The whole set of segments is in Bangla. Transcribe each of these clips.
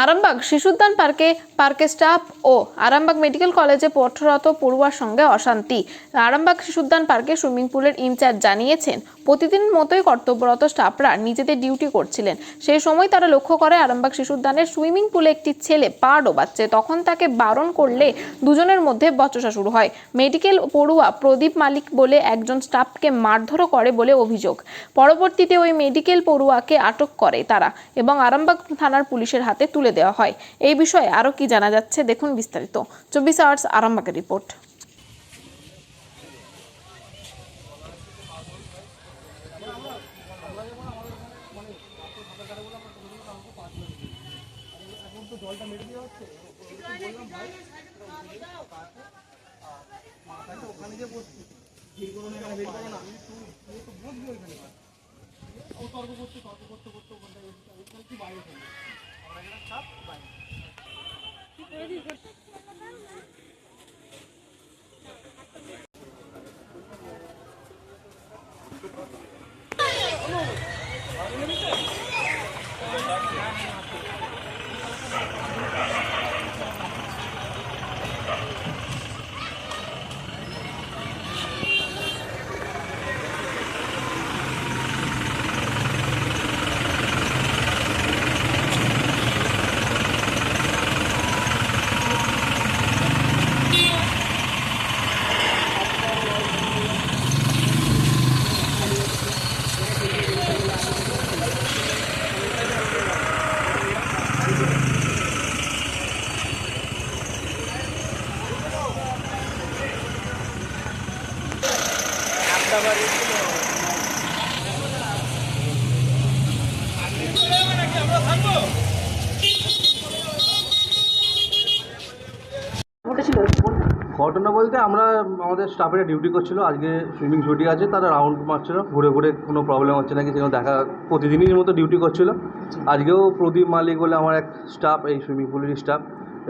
আরামবাগ শিশুদ্যান পার্কে স্টাফ ও আরামবাগ মেডিকেল কলেজে পঠরত পড়ুয়ার সঙ্গে অশান্তি। আরামবাগ শিশুদ্যান পার্কে সুইমিং পুলের ইনচার্জ জানিয়েছেন, প্রতিদিনের মতোই কর্তব্যরত স্টাফরা নিজেদের ডিউটি করছিলেন। সেই সময় তারা লক্ষ্য করে আরামবাগ শিশুদ্যানের সুইমিং পুলে একটি ছেলে পা ডোবাচ্ছে। তখন তাকে বারণ করলে দুজনের মধ্যে বচসা শুরু হয়। মেডিকেল পড়ুয়া প্রদীপ মালিক বলে একজন স্টাফকে মারধরও করে বলে অভিযোগ। পরবর্তীতে ওই মেডিকেল পড়ুয়াকে আটক করে তারা এবং আরামবাগ থানার পুলিশের হাতে তুলে দেওয়া হয়। এই বিষয়ে আরো কি জানা যাচ্ছে দেখুন বিস্তারিত 24 আওয়ার্স আরামবাগের রিপোর্ট। ঘটনা বলতে আমরা আমাদের স্টাফেরা ডিউটি করছিল, আজকে সুইমিং ছুটি আছে, তারা রাউন্ড মারছিল, ঘুরে ঘুরে কোনো প্রবলেম হচ্ছে নাকি সেখানে দেখা, প্রতিদিনই মতো ডিউটি করছিল। আজকেও প্রদীপ মালিক বলে আমার এক স্টাফ, এই সুইমিং পুলেরই স্টাফ,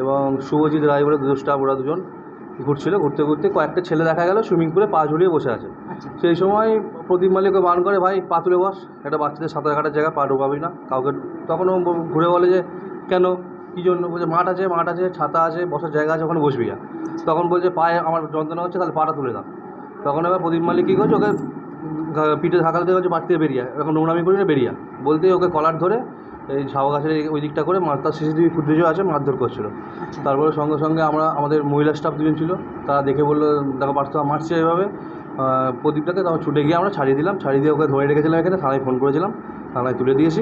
এবং শুভজিৎ রায় বলে দুটো স্টাফ, ওরা দুজন ঘুরছিল। ঘুরতে ঘুরতে কয়েকটা ছেলে দেখা গেল সুইমিং পুলে পা ঝুলিয়ে বসে আছে। সেই সময় প্রদীপ মালিককে বারণ করে, ভাই পা তুলে বস, একটা বাচ্চাদের সাঁতার কাটার জায়গা, পা ডোবাবি না কাউকে। তখন ও ঘুরে বলে যে কেন, কী জন্য? বলছে মাঠ আছে, ছাতা আছে, বসার জায়গা আছে, ওখানে বসবি না। তখন বলছে পায়ে আমার যন্ত্রণা হচ্ছে, তাহলে পাটা তুলে দাও। তখন এবার প্রদীপ মালিক কী করছে, ওকে পিঠে ধাক্কা দিয়ে বলছে বাড়ি থেকে বেরিয়ে, এখন নোংরামি করি না বেরিয়ে বলতে ওকে কলার ধরে এই ঝাউ গাছের ওই দিকটা করে তার সিসিটিভি ফুটেজও আছে, মারধর করছিল। তারপরে সঙ্গে সঙ্গে আমাদের মহিলা স্টাফ দুজন ছিল, তারা দেখে বললো দেখো বাস্তব মারছে এভাবে প্রদীপটাকে। তখন ছুটে গিয়ে আমরা ছাড়িয়ে দিলাম, ছাড়িয়ে দিয়ে ওকে ধরে রেখেছিলাম এখানে, থানায় ফোন করেছিলাম, থানায় তুলে দিয়েছি।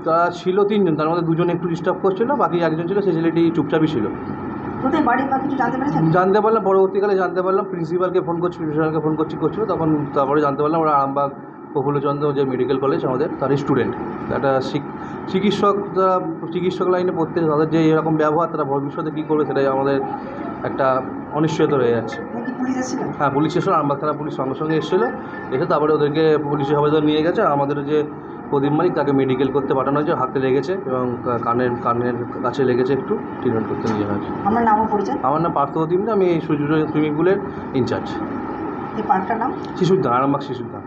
তারা ছিল তিনজন, তার মধ্যে দুজন একটু ডিস্টার্ব করছিল, বাকি একজন ছিল সেই ছেলেটি চুপচাপই ছিল। জানতে পারলাম পরবর্তীকালে, জানতে পারলাম প্রিন্সিপালকে ফোন করছিল, তখন তারপরে জানতে পারলাম ওরা আরামবাগ প্রফুল্লচন্দ্র যে মেডিকেল কলেজ আমাদের, তার স্টুডেন্ট। একটা চিকিৎসক লাইনে পড়তে, তাদের যে এরকম ব্যবহার, তারা ভবিষ্যতে কী করবে সেটাই আমাদের একটা অনিশ্চয়তা রয়ে যাচ্ছে। হ্যাঁ, পুলিশ এসেছিল, আরামবাগ থানা পুলিশ সঙ্গে সঙ্গে এসেছিলো, এসে তারপরে ওদেরকে পুলিশের হেফাজতে নিয়ে গেছে। আমাদের যে প্রদীপ মালিক, তাকে মেডিকেল করতে পাঠানো হয়েছে, হাতে লেগেছে এবং কানের কাছে লেগেছে, একটু ট্রিটমেন্ট করতে নিয়ে যাওয়া হয়েছে। আমার নাম পার্থ প্রতিম, আমি এই সুইমিং পুলের ইনচার্জ। এই পার্কটার নাম শিশুদ্যান, আরামবাগ শিশুদ্যান।